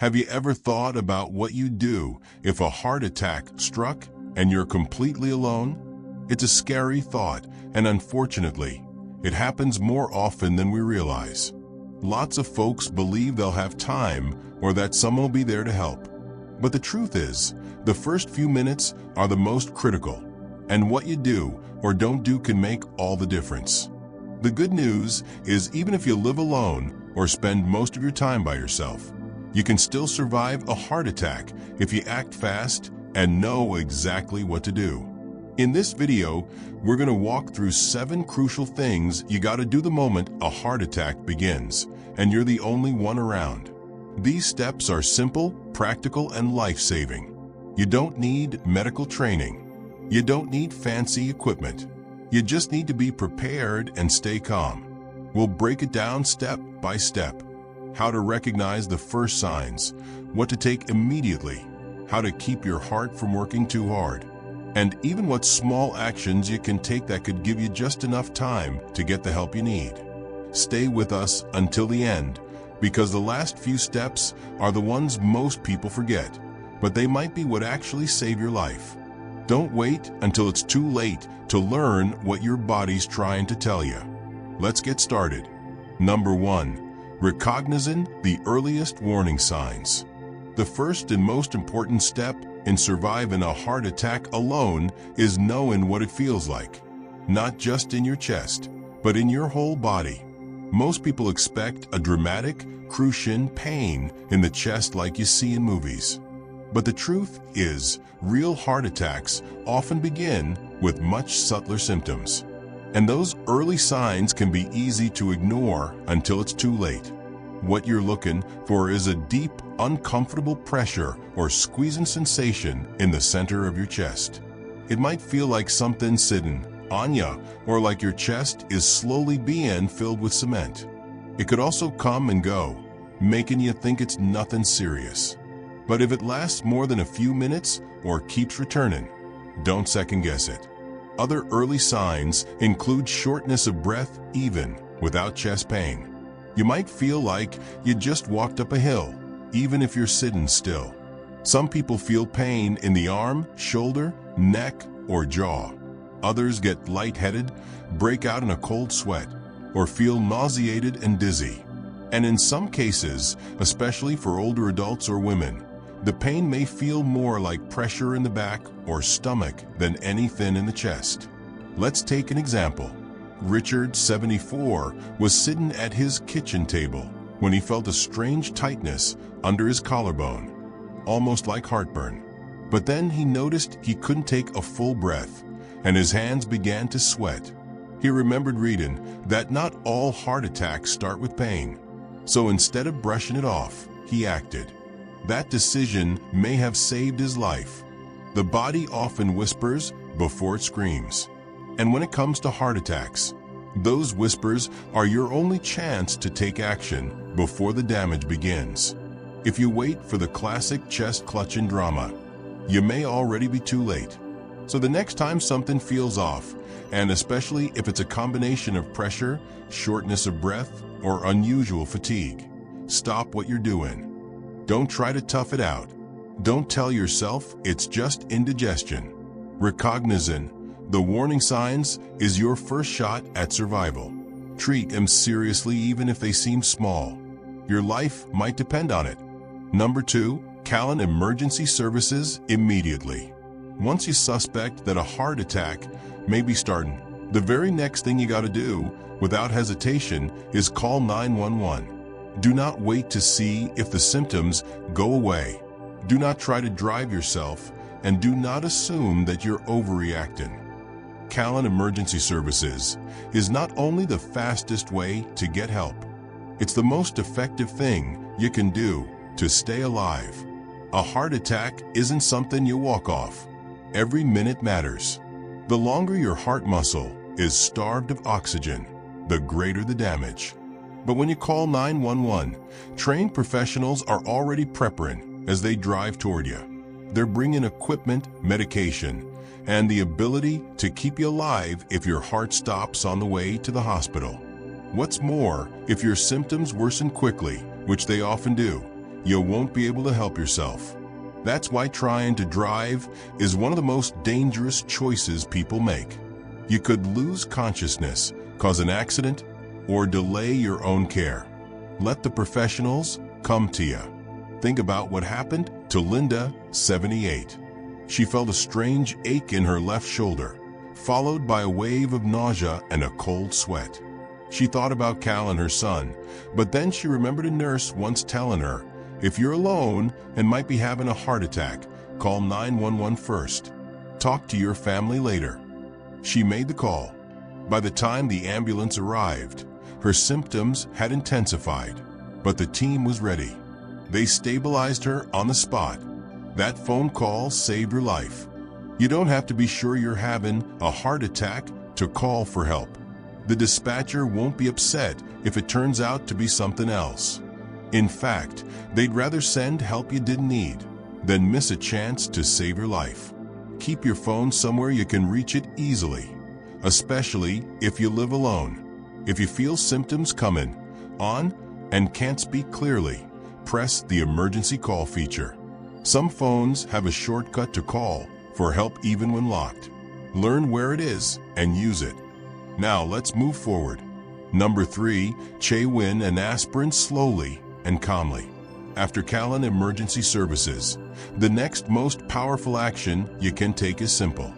Have you ever thought about what you'd do if a heart attack struck and you're completely alone? It's a scary thought, and unfortunately, it happens more often than we realize. Lots of folks believe they'll have time or that someone will be there to help. But the truth is, the first few minutes are the most critical, and what you do or don't do can make all the difference. The good news is, even if you live alone or spend most of your time by yourself, you can still survive a heart attack if you act fast and know exactly what to do. In this video, we're going to walk through 7 crucial things you got to do the moment a heart attack begins, and you're the only one around. These steps are simple, practical, and life-saving. You don't need medical training. You don't need fancy equipment. You just need to be prepared and stay calm. We'll break it down step by step. How to recognize the first signs, what to take immediately, how to keep your heart from working too hard, and even what small actions you can take that could give you just enough time to get the help you need. Stay with us until the end, because the last few steps are the ones most people forget, but they might be what actually save your life. Don't wait until it's too late to learn what your body's trying to tell you. Let's get started. Number 1. Recognizing the earliest warning signs. The first and most important step in surviving a heart attack alone is knowing what it feels like. Not just in your chest, but in your whole body. Most people expect a dramatic, crucial pain in the chest like you see in movies. But the truth is, real heart attacks often begin with much subtler symptoms. And those early signs can be easy to ignore until it's too late. What you're looking for is a deep, uncomfortable pressure or squeezing sensation in the center of your chest. It might feel like something's sitting on you, or like your chest is slowly being filled with cement. It could also come and go, making you think it's nothing serious. But if it lasts more than a few minutes or keeps returning, don't second guess it. Other early signs include shortness of breath even without chest pain. You might feel like you just walked up a hill, even if you're sitting still. Some people feel pain in the arm, shoulder, neck, or jaw. Others get lightheaded, break out in a cold sweat, or feel nauseated and dizzy. And in some cases, especially for older adults or women, the pain may feel more like pressure in the back or stomach than anything in the chest. Let's take an example. Richard, 74, was sitting at his kitchen table when he felt a strange tightness under his collarbone, almost like heartburn. But then he noticed he couldn't take a full breath, and his hands began to sweat. He remembered reading that not all heart attacks start with pain. So instead of brushing it off, he acted. That decision may have saved his life. The body often whispers before it screams. And when it comes to heart attacks, those whispers are your only chance to take action before the damage begins. If you wait for the classic chest-clutching drama, you may already be too late. So the next time something feels off, and especially if it's a combination of pressure, shortness of breath, or unusual fatigue, stop what you're doing. Don't try to tough it out. Don't tell yourself it's just indigestion. Recognizing the warning signs is your first shot at survival. Treat them seriously even if they seem small. Your life might depend on it. Number 2, call emergency services immediately. Once you suspect that a heart attack may be starting, the very next thing you got to do, without hesitation, is call 911. Do not wait to see if the symptoms go away. Do not try to drive yourself, and do not assume that you're overreacting. Calling emergency services is not only the fastest way to get help, it's the most effective thing you can do to stay alive. A heart attack isn't something you walk off. Every minute matters. The longer your heart muscle is starved of oxygen, the greater the damage. But when you call 911, trained professionals are already preparing as they drive toward you. They're bringing equipment, medication, and the ability to keep you alive if your heart stops on the way to the hospital. What's more, if your symptoms worsen quickly, which they often do, you won't be able to help yourself. That's why trying to drive is one of the most dangerous choices people make. You could lose consciousness, cause an accident, or delay your own care. Let the professionals come to you. Think about what happened to Linda, 78. She felt a strange ache in her left shoulder, followed by a wave of nausea and a cold sweat. She thought about Cal and her son, but then she remembered a nurse once telling her, if you're alone and might be having a heart attack, call 911 first. Talk to your family later. She made the call. By the time the ambulance arrived, her symptoms had intensified, but the team was ready. They stabilized her on the spot. That phone call saved her life. You don't have to be sure you're having a heart attack to call for help. The dispatcher won't be upset if it turns out to be something else. In fact, they'd rather send help you didn't need than miss a chance to save your life. Keep your phone somewhere you can reach it easily, especially if you live alone. If you feel symptoms coming on and can't speak clearly, press the emergency call feature. Some phones have a shortcut to call for help even when locked. Learn where it is and use it. Now let's move forward. Number 3, Chaewin and aspirin slowly and calmly. After Callen Emergency Services, the next most powerful action you can take is simple.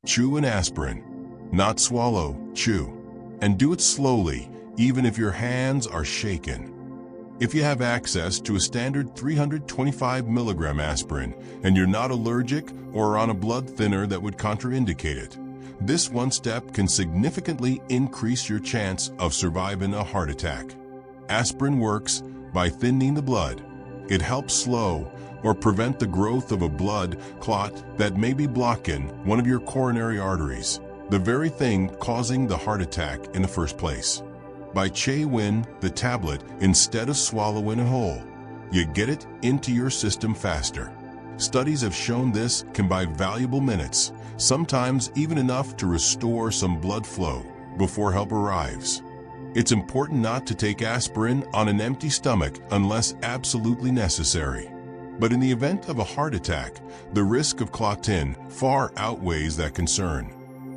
Chew an aspirin. Not swallow, chew. And do it slowly, even if your hands are shaken. If you have access to a standard 325 milligram aspirin and you're not allergic or on a blood thinner that would contraindicate it, this one step can significantly increase your chance of surviving a heart attack. Aspirin works by thinning the blood. It helps slow or prevent the growth of a blood clot that may be blocking one of your coronary arteries, the very thing causing the heart attack in the first place. By Chaewin, the tablet, instead of swallowing it whole, you get it into your system faster. Studies have shown this can buy valuable minutes, sometimes even enough to restore some blood flow before help arrives. It's important not to take aspirin on an empty stomach unless absolutely necessary. But in the event of a heart attack, the risk of clot-in far outweighs that concern.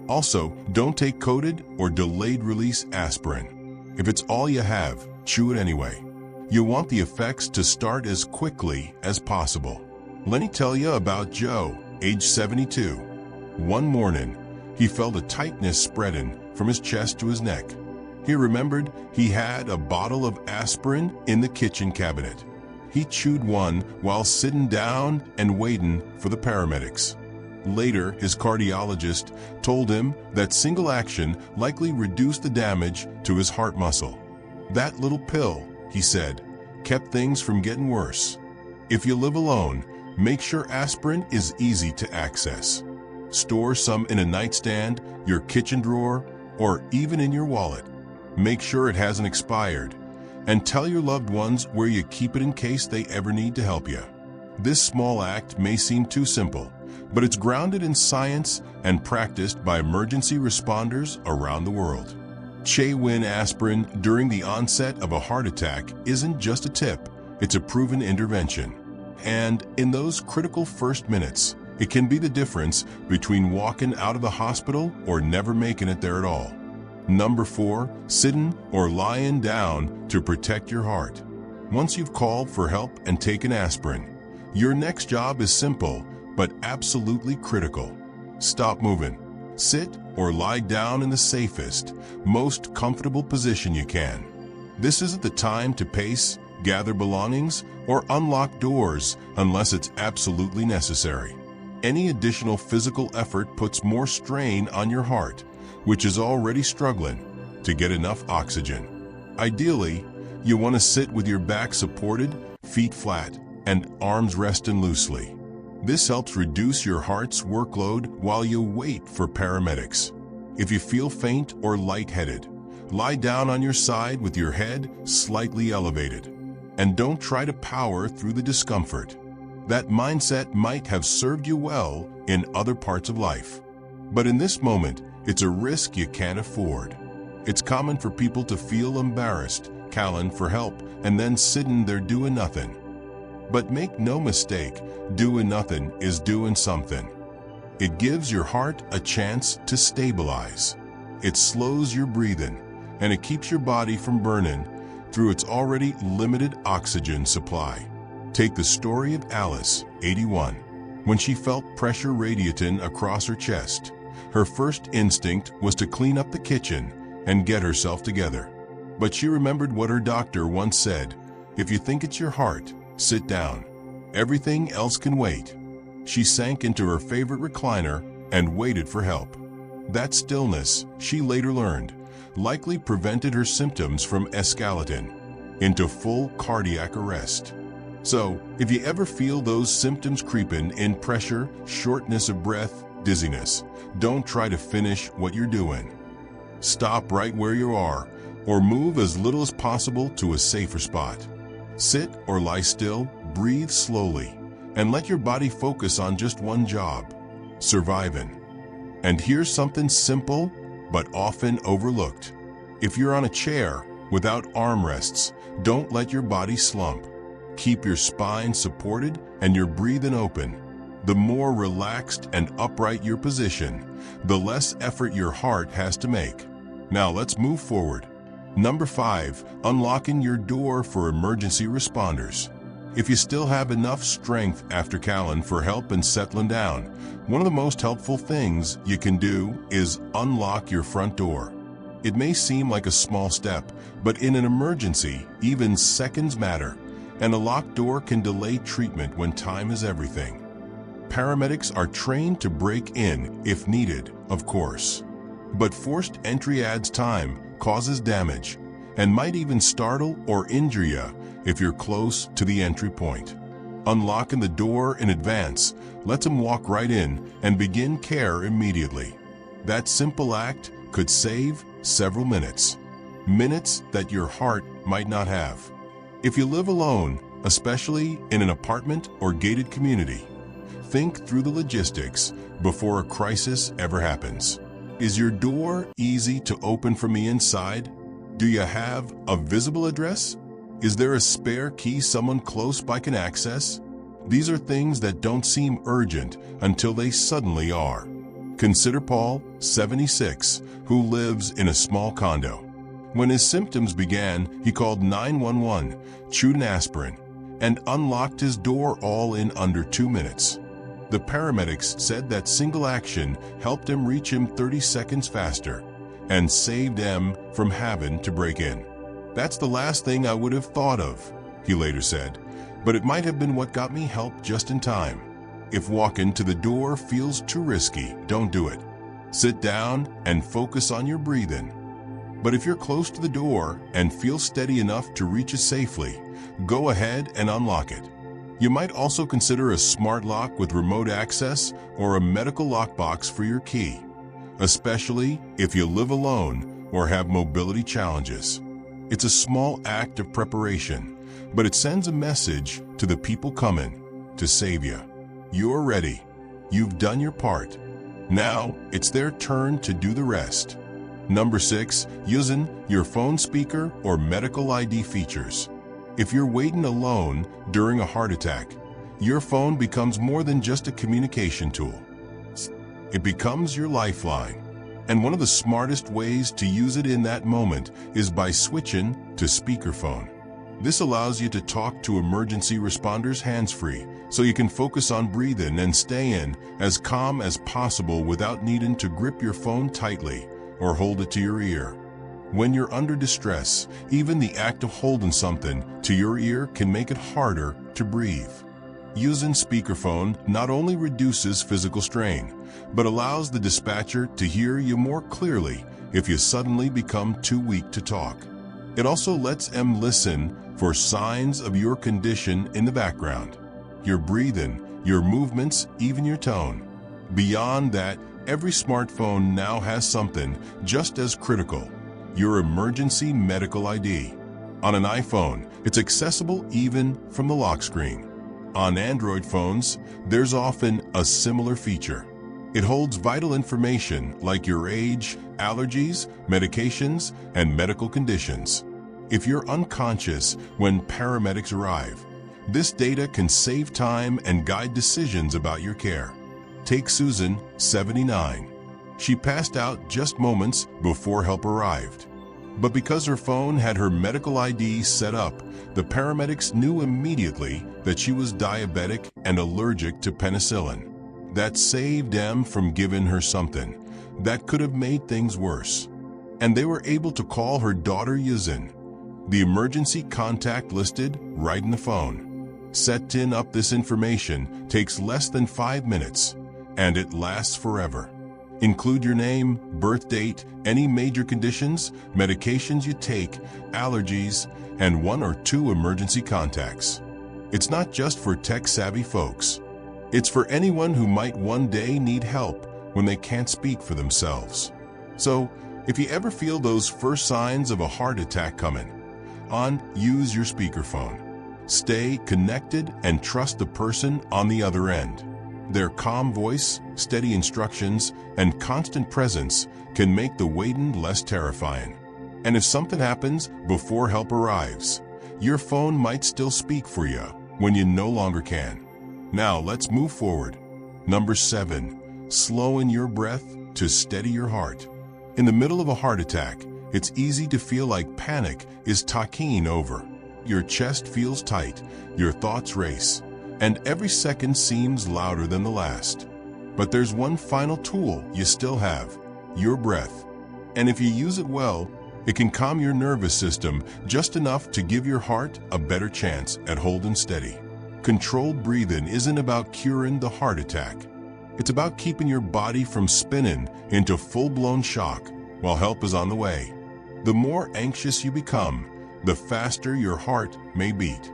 Also, don't take coated or delayed-release aspirin. If it's all you have, chew it anyway. You want the effects to start as quickly as possible. Let me tell you about Joe, age 72. One morning, he felt a tightness spreading from his chest to his neck. He remembered he had a bottle of aspirin in the kitchen cabinet. He chewed one while sitting down and waiting for the paramedics. Later, his cardiologist told him that single action likely reduced the damage to his heart muscle. That little pill, he said, kept things from getting worse. If you live alone, make sure aspirin is easy to access. Store some in a nightstand, your kitchen drawer, or even in your wallet. Make sure it hasn't expired, and tell your loved ones where you keep it in case they ever need to help you. This small act may seem too simple, but it's grounded in science and practiced by emergency responders around the world. Chaewin aspirin during the onset of a heart attack isn't just a tip, it's a proven intervention. And in those critical first minutes, it can be the difference between walking out of the hospital or never making it there at all. Number 4, sitting or lying down to protect your heart. Once you've called for help and taken aspirin, your next job is simple but absolutely critical. Stop moving. Sit or lie down in the safest, most comfortable position you can. This isn't the time to pace, gather belongings, or unlock doors unless it's absolutely necessary. Any additional physical effort puts more strain on your heart, which is already struggling to get enough oxygen. Ideally, you want to sit with your back supported, feet flat, and arms resting loosely. This helps reduce your heart's workload while you wait for paramedics. If you feel faint or lightheaded, lie down on your side with your head slightly elevated. And don't try to power through the discomfort. That mindset might have served you well in other parts of life. But in this moment, it's a risk you can't afford. It's common for people to feel embarrassed, calling for help, and then sitting there doing nothing. But make no mistake, doing nothing is doing something. It gives your heart a chance to stabilize. It slows your breathing, and it keeps your body from burning through its already limited oxygen supply. Take the story of Alice, 81. When she felt pressure radiating across her chest, her first instinct was to clean up the kitchen and get herself together. But she remembered what her doctor once said: "If you think it's your heart, sit down. Everything else can wait." She sank into her favorite recliner and waited for help. That stillness, she later learned, likely prevented her symptoms from escalating into full cardiac arrest. So, if you ever feel those symptoms creeping in, pressure, shortness of breath, dizziness, don't try to finish what you're doing. Stop right where you are, or move as little as possible to a safer spot. Sit or lie still, breathe slowly, and let your body focus on just one job: surviving. And here's something simple, but often overlooked. If you're on a chair without armrests, don't let your body slump. Keep your spine supported and your breathing open. The more relaxed and upright your position, the less effort your heart has to make. Now let's move forward. Number 5, unlocking your door for emergency responders. If you still have enough strength after calling for help and settling down, one of the most helpful things you can do is unlock your front door. It may seem like a small step, but in an emergency, even seconds matter, and a locked door can delay treatment when time is everything. Paramedics are trained to break in if needed, of course. But forced entry adds time, causes damage, and might even startle or injure you if you're close to the entry point. Unlocking the door in advance lets them walk right in and begin care immediately. That simple act could save several minutes. Minutes that your heart might not have. If you live alone, especially in an apartment or gated community, think through the logistics before a crisis ever happens. Is your door easy to open from the inside? Do you have a visible address? Is there a spare key someone close by can access? These are things that don't seem urgent until they suddenly are. Consider Paul, 76, who lives in a small condo. When his symptoms began, he called 911, chewed an aspirin, and unlocked his door all in under 2 minutes. The paramedics said that single action helped him reach him 30 seconds faster and saved them from having to break in. "That's the last thing I would have thought of," he later said, "but it might have been what got me help just in time." If walking to the door feels too risky, don't do it. Sit down and focus on your breathing. But if you're close to the door and feel steady enough to reach it safely, go ahead and unlock it. You might also consider a smart lock with remote access or a medical lockbox for your key, especially if you live alone or have mobility challenges. It's a small act of preparation, but it sends a message to the people coming to save you. You're ready. You've done your part. Now it's their turn to do the rest. Number 6, using your phone speaker or medical ID features. If you're waiting alone during a heart attack, your phone becomes more than just a communication tool. It becomes your lifeline. And one of the smartest ways to use it in that moment is by switching to speakerphone. This allows you to talk to emergency responders hands-free, so you can focus on breathing and stay in as calm as possible without needing to grip your phone tightly or hold it to your ear. When you're under distress, even the act of holding something to your ear can make it harder to breathe. Using speakerphone not only reduces physical strain, but allows the dispatcher to hear you more clearly if you suddenly become too weak to talk. It also lets them listen for signs of your condition in the background, your breathing, your movements, even your tone. Beyond that, every smartphone now has something just as critical: your emergency medical ID. On an iPhone, it's accessible even from the lock screen. On Android phones, there's often a similar feature. It holds vital information like your age, allergies, medications, and medical conditions. If you're unconscious when paramedics arrive, This data can save time and guide decisions about your care. Take Susan, 79. She passed out just moments before help arrived. But because her phone had her medical ID set up, the paramedics knew immediately that she was diabetic and allergic to penicillin. That saved them from giving her something that could have made things worse. And they were able to call her daughter Yuzin, the emergency contact listed right in the phone. Setting up this information takes less than 5 minutes, and it lasts forever. Include your name, birth date, any major conditions, medications you take, allergies, and 1 or 2 emergency contacts. It's not just for tech-savvy folks. It's for anyone who might one day need help when they can't speak for themselves. So, if you ever feel those first signs of a heart attack coming on, use your speakerphone. Stay connected and trust the person on the other end. Their calm voice, steady instructions, and constant presence can make the waiting less terrifying. And if something happens before help arrives, your phone might still speak for you when you no longer can. Now let's move forward. Number 7, slowing your breath to steady your heart. In the middle of a heart attack, it's easy to feel like panic is taking over. Your chest feels tight, your thoughts race, and every second seems louder than the last. But there's one final tool you still have, your breath. And if you use it well, it can calm your nervous system just enough to give your heart a better chance at holding steady. Controlled breathing isn't about curing the heart attack. It's about keeping your body from spinning into full-blown shock while help is on the way. The more anxious you become, the faster your heart may beat.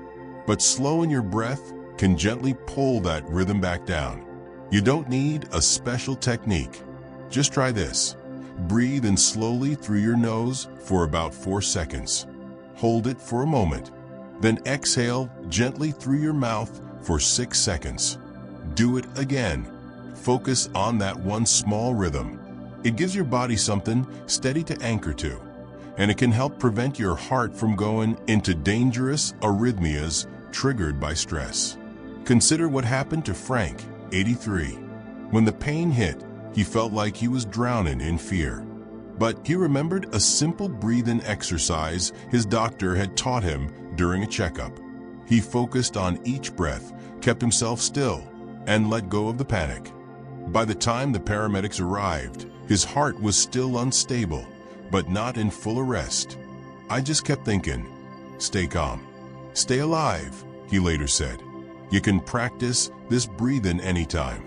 But slowing your breath can gently pull that rhythm back down. You don't need a special technique. Just try this. Breathe in slowly through your nose for about 4 seconds. Hold it for a moment. Then exhale gently through your mouth for 6 seconds. Do it again. Focus on that one small rhythm. It gives your body something steady to anchor to, and it can help prevent your heart from going into dangerous arrhythmias triggered by stress. Consider what happened to Frank, 83. When the pain hit, he felt like he was drowning in fear. But he remembered a simple breathing exercise his doctor had taught him during a checkup. He focused on each breath, kept himself still, and let go of the panic. By the time the paramedics arrived, his heart was still unstable, but not in full arrest. I just kept thinking, stay calm, stay alive, he later said. You can practice this breathing anytime.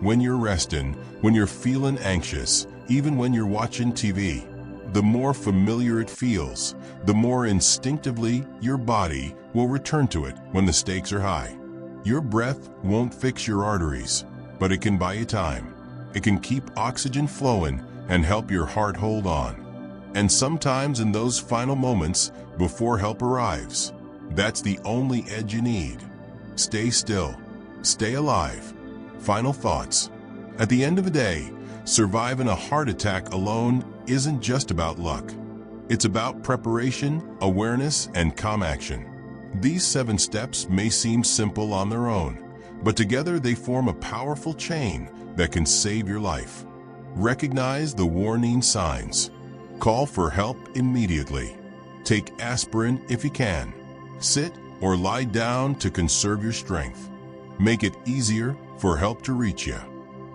When you're resting, when you're feeling anxious, even when you're watching TV. The more familiar it feels, the more instinctively your body will return to it when the stakes are high. Your breath won't fix your arteries, but it can buy you time. It can keep oxygen flowing and help your heart hold on. And sometimes in those final moments before help arrives, that's the only edge you need. Stay still. Stay alive. Final thoughts. At the end of the day, surviving a heart attack alone isn't just about luck. It's about preparation, awareness, and calm action. These 7 steps may seem simple on their own, but together they form a powerful chain that can save your life. Recognize the warning signs. Call for help immediately. Take aspirin if you can. Sit or lie down to conserve your strength. Make it easier for help to reach you.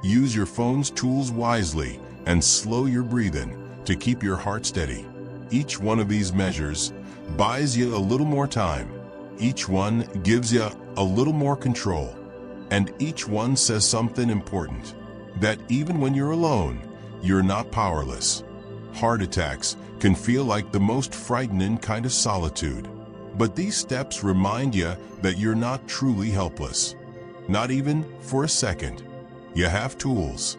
Use your phone's tools wisely and slow your breathing to keep your heart steady. Each one of these measures buys you a little more time. Each one gives you a little more control. And each one says something important, that even when you're alone, you're not powerless. Heart attacks can feel like the most frightening kind of solitude. But these steps remind you that you're not truly helpless. Not even for a second. You have tools,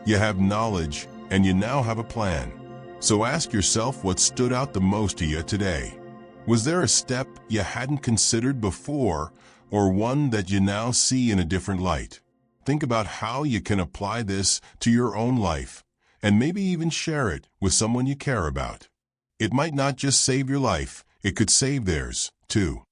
you have knowledge, and you now have a plan. So ask yourself what stood out the most to you today. Was there a step you hadn't considered before, or one that you now see in a different light? Think about how you can apply this to your own life, and maybe even share it with someone you care about. It might not just save your life, it could save theirs, too.